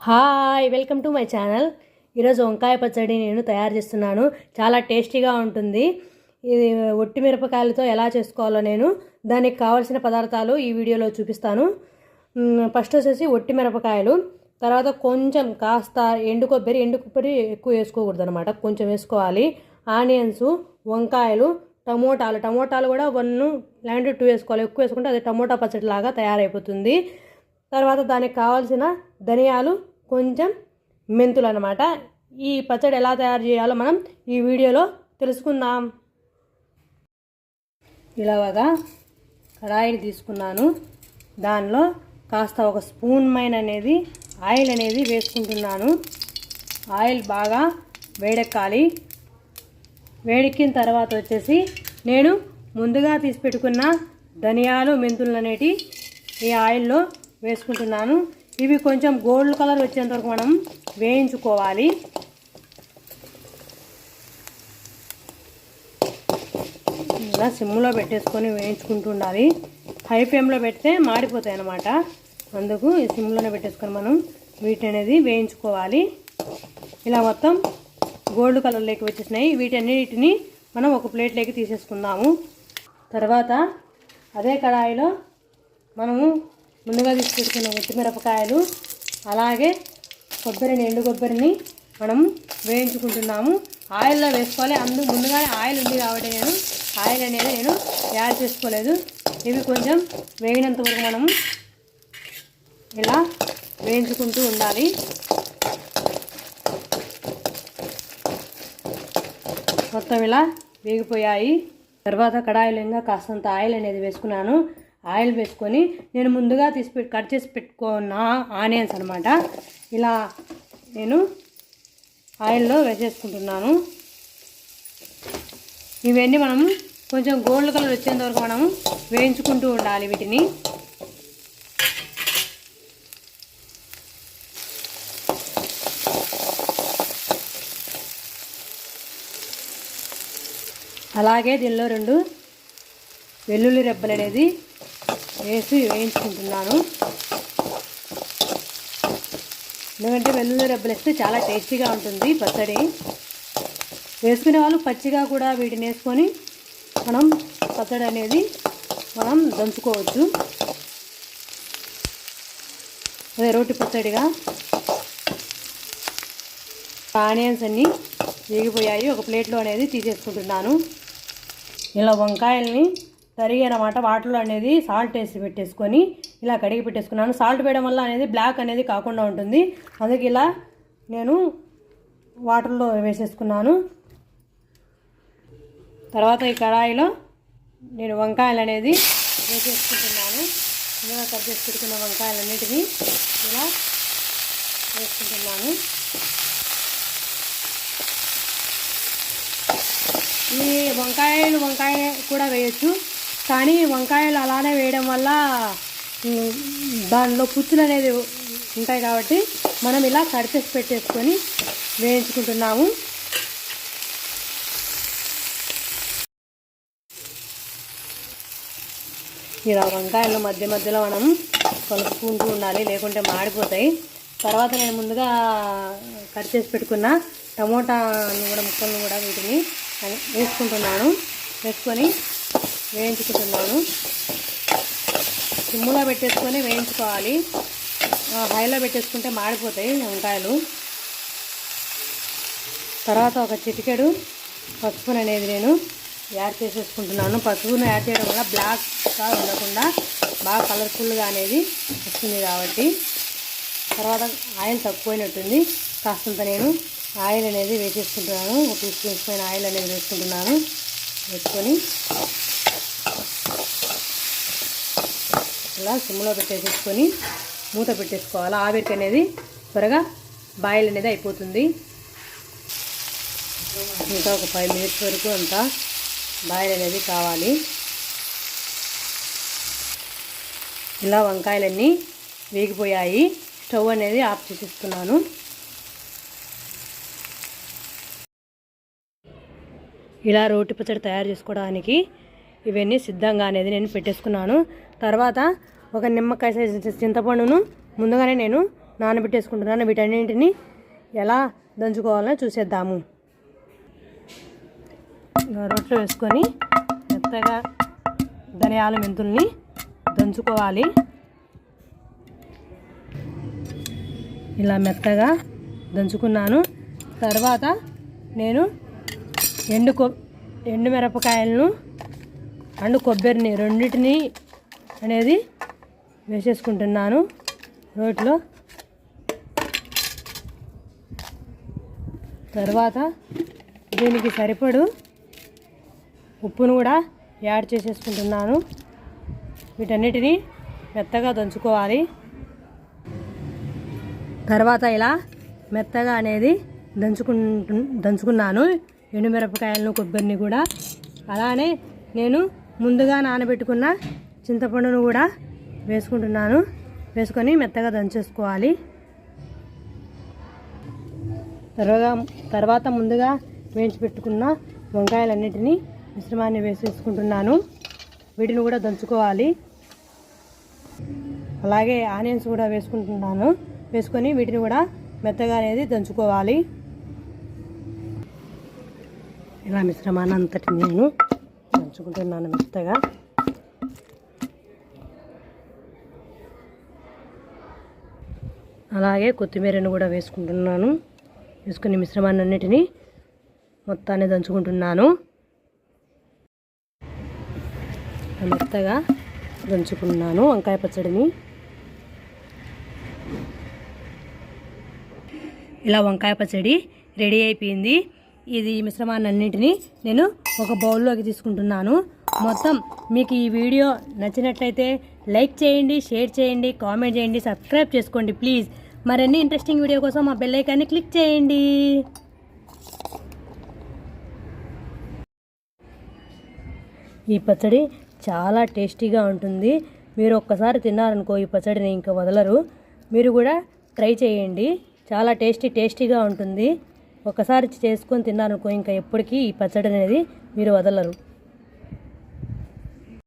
Hi welcome to my channel. ఈరోజు వంకాయ పచ్చడి నేను తయారు చేస్తున్నాను. చాలా టేస్టీగా ఉంటుంది. ఇది ఒట్టి మిరపకాయలతో ఎలా చేసుకోవాలో నేను దానికి కావాల్సిన పదార్థాలు ఈ వీడియోలో చూపిస్తాను. ఫస్ట్ వచ్చేసి ఒట్టి మిరపకాయలు, తర్వాత కొంచెం కాస్త ఎండు కొబ్బరి ఎక్కువ వేసుకోకూడదు అనమాట, కొంచెం వేసుకోవాలి. ఆనియన్స్, వంకాయలు, టమోటాలు కూడా 1 లేదంటే 2 వేసుకోవాలి. ఎక్కువ వేసుకుంటే అది టమోటా పచ్చడి లాగా తయారైపోతుంది. తర్వాత దానికి కావాల్సిన ధనియాలు, కొంచెం మెంతులు అన్నమాట. ఈ పచ్చడి ఎలా తయారు చేయాలో మనం ఈ వీడియోలో తెలుసుకుందాం. ఇలాగా కడాయిని తీసుకున్నాను. దానిలో కాస్త 1 స్పూన్ అనేది ఆయిల్ అనేది వేసుకుంటున్నాను. ఆయిల్ బాగా వేడెక్కాలి. వేడెక్కిన తర్వాత వచ్చేసి నేను ముందుగా తీసి పెట్టుకున్న ధనియాలు, మెంతులు అనేటి ఈ ఆయిల్లో వేసుకుంటున్నాను. ఇవి కొంచెం గోల్డ్ కలర్ వచ్చేంత వరకు మనం వేయించుకోవాలి. ఇలా సిమ్లో పెట్టేసుకొని వేయించుకుంటూ ఉండాలి. హై ఫ్లేమ్లో పెడితే మాడిపోతాయి అన్నమాట. అందుకు ఈ సిమ్లోనే పెట్టేసుకొని మనం వీటి అనేది వేయించుకోవాలి. ఇలా మొత్తం గోల్డ్ కలర్లోకి వచ్చేసినాయి. వీటన్నిటిని మనం ఒక ప్లేట్లోకి తీసేసుకుందాము. తర్వాత అదే కడాయిలో మనము ముందుగా తీసి పెట్టుకున్న ఒట్టి మిరపకాయలు, అలాగే ఎండు కొబ్బరిని మనం వేయించుకుంటున్నాము. ఆయిల్లో వేసుకోవాలి. అందుకు ముందుగానే ఆయిల్ ఉంది కాబట్టి ఆయిల్ అనేది నేను యాడ్ చేసుకోలేదు. ఇవి కొంచెం వేగినంత వరకు మనం ఇలా వేయించుకుంటూ ఉండాలి. మొత్తం ఇలా వేగిపోయాయి. తర్వాత కడాయిలో ఇంకా కాస్తంత ఆయిల్ అనేది వేసుకున్నాను. ఆయిల్ వేసుకొని నేను ముందుగా కట్ చేసి పెట్టుకున్న ఆనియన్స్ అనమాట, ఇలా నేను ఆయిల్లో వేసేసుకుంటున్నాను. ఇవన్నీ మనం కొంచెం గోల్డ్ కలర్ వచ్చేంత వరకు మనం వేయించుకుంటూ ఉండాలి వీటిని. అలాగే దీనిలో 2 వెల్లుల్లి రెబ్బలు అనేది వేసి వేయించుకుంటున్నాను. ఎందుకంటే వెల్లుల్లి రెబ్బలు వేస్తే చాలా టేస్టీగా ఉంటుంది పచ్చడి. వేసుకునే వాళ్ళు పచ్చిగా కూడా వీటిని వేసుకొని మనం పచ్చడి అనేది మనం దంచుకోవచ్చు. అదే రోటి పచ్చడిగా. ఆనియన్స్ అన్నీ వేగిపోయాయి. ఒక ప్లేట్లో అనేది తీసేసుకుంటున్నాను. ఇలా వంకాయల్ని తరిగి అన్నమాట వాటర్లో అనేది సాల్ట్ వేసి పెట్టేసుకొని ఇలా కడిగి పెట్టేసుకున్నాను. సాల్ట్ వేయడం వల్ల అనేది బ్లాక్ అనేది కాకుండా ఉంటుంది. అందుకే ఇలా నేను వాటర్లో వేసేసుకున్నాను. తర్వాత ఈ కడాయిలో నేను వంకాయలు అనేది వేసేసుకుంటున్నాను. ఇలా కట్ చేసి పెట్టుకున్న వంకాయలన్నిటినీ ఇలా వేసుకుంటున్నాను. ఈ వంకాయ కూడా వేయచ్చు, కానీ వంకాయలు అలానే వేయడం వల్ల దానిలో పుచ్చులు అనేది ఉంటాయి కాబట్టి మనం ఇలా కట్ చేసి పెట్టేసుకొని వేయించుకుంటున్నాము. ఇలా వంకాయలు మధ్యలో మనం కలుపుకుంటూ ఉండాలి, లేకుంటే మాడిపోతాయి. తర్వాత నేను ముందుగా కట్ చేసి పెట్టుకున్న టమోటాను కూడా ముక్కలను కూడా వీటిని వేసుకుంటున్నాను. వేసుకొని వేయించుకుంటున్నాను. సిమ్ములో పెట్టేసుకొని వేయించుకోవాలి. హైలో పెట్టేసుకుంటే మాడిపోతాయి వంకాయలు. తర్వాత ఒక చిటికెడు పసుపును అనేది నేను యాడ్ చేసేసుకుంటున్నాను. పసుపును యాడ్ చేయడం వల్ల బ్లాక్గా ఉండకుండా బాగా కలర్ఫుల్గా అనేది వస్తుంది కాబట్టి. తర్వాత ఆయిల్ తక్కువైనట్టుంది, కాస్తంత నేను ఆయిల్ అనేది వేసేసుకుంటున్నాను. ఒక 2 స్పూన్స్ పైన ఆయిల్ అనేది వేసుకుంటున్నాను. వేసుకొని ఇలా సిమ్లో పెట్టేసుకొని మూత పెట్టేసుకోవాలి. ఆవిరికి అనేది త్వరగా బాయిల్ అనేది అయిపోతుంది. ఇంకా ఒక 5 మినిట్స్ వరకు అంతా బాయిల్ అనేది కావాలి. ఇలా వంకాయలన్నీ వేగిపోయాయి. స్టవ్ అనేది ఆఫ్ చేసేస్తున్నాను. ఇలా రోటి పచ్చడి తయారు చేసుకోవడానికి ఇవన్నీ సిద్ధంగా అనేది నేను పెట్టేసుకున్నాను. తర్వాత ఒక నిమ్మకాయ సైజు చింతపండును ముందుగానే నేను నానబెట్టేసుకుంటున్నాను. వీటన్నింటిని ఎలా దంచుకోవాలో చూసేద్దాము. రోట్లో వేసుకొని మెత్తగా ధనియాల మెంతుల్ని దంచుకోవాలి. ఇలా మెత్తగా దంచుకున్నాను. తర్వాత నేను ఎండు మిరపకాయలను అండ్ కొబ్బరిని రెండింటిని అనేది వేసేసుకుంటున్నాను రోట్లో. తర్వాత దీనికి సరిపడు ఉప్పును కూడా యాడ్ చేసేసుకుంటున్నాను. వీటన్నిటిని మెత్తగా దంచుకోవాలి. తర్వాత ఇలా మెత్తగా అనేది దంచుకున్నాను ఎండుమిరపకాయలను కొబ్బరిని కూడా. అలానే నేను ముందుగా నానబెట్టుకున్న చింతపండును కూడా వేసుకుంటున్నాను. వేసుకొని మెత్తగా దంచేసుకోవాలి. తర్వాత ముందుగా వేయించి పెట్టుకున్న వంకాయలన్నిటినీ మిశ్రమాన్ని వేసేసుకుంటున్నాను. వీటిని కూడా దంచుకోవాలి. అలాగే ఆనియన్స్ కూడా వేసుకుంటున్నాను. వేసుకొని వీటిని కూడా మెత్తగా అనేది దంచుకోవాలి. ఇలా మిశ్రమాన్ని అంతటి నేను దంచుకుంటున్నాను మెత్తగా. అలాగే కొత్తిమీరను కూడా వేసుకుంటున్నాను. వేసుకుని మిశ్రమాన్ని అన్నిటినీ మొత్తాన్ని దంచుకుంటున్నాను. మెత్తగా దంచుకున్నాను వంకాయ పచ్చడిని. ఇలా వంకాయ పచ్చడి రెడీ అయిపోయింది. ఇది మిశ్రమాన్ని అన్నింటినీ నేను ఒక బౌల్లోకి తీసుకుంటున్నాను. మొత్తం మీకు ఈ వీడియో నచ్చినట్లయితే లైక్ చేయండి, షేర్ చేయండి, కామెంట్ చేయండి, సబ్స్క్రైబ్ చేసుకోండి ప్లీజ్. మరిన్ని ఇంట్రెస్టింగ్ వీడియో కోసం మా బెల్ ఐకాన్ని క్లిక్ చేయండి. ఈ పచ్చడి చాలా టేస్టీగా ఉంటుంది. మీరు ఒక్కసారి తిన్నారనుకో ఈ పచ్చడిని ఇంకా వదలరు. మీరు కూడా ట్రై చేయండి. చాలా టేస్టీగా ఉంటుంది. ఒకసారి చేసుకొని తిన్నారనుకో ఇంకా ఎప్పటికీ ఈ పచ్చడి అనేది మీరు వదలరు.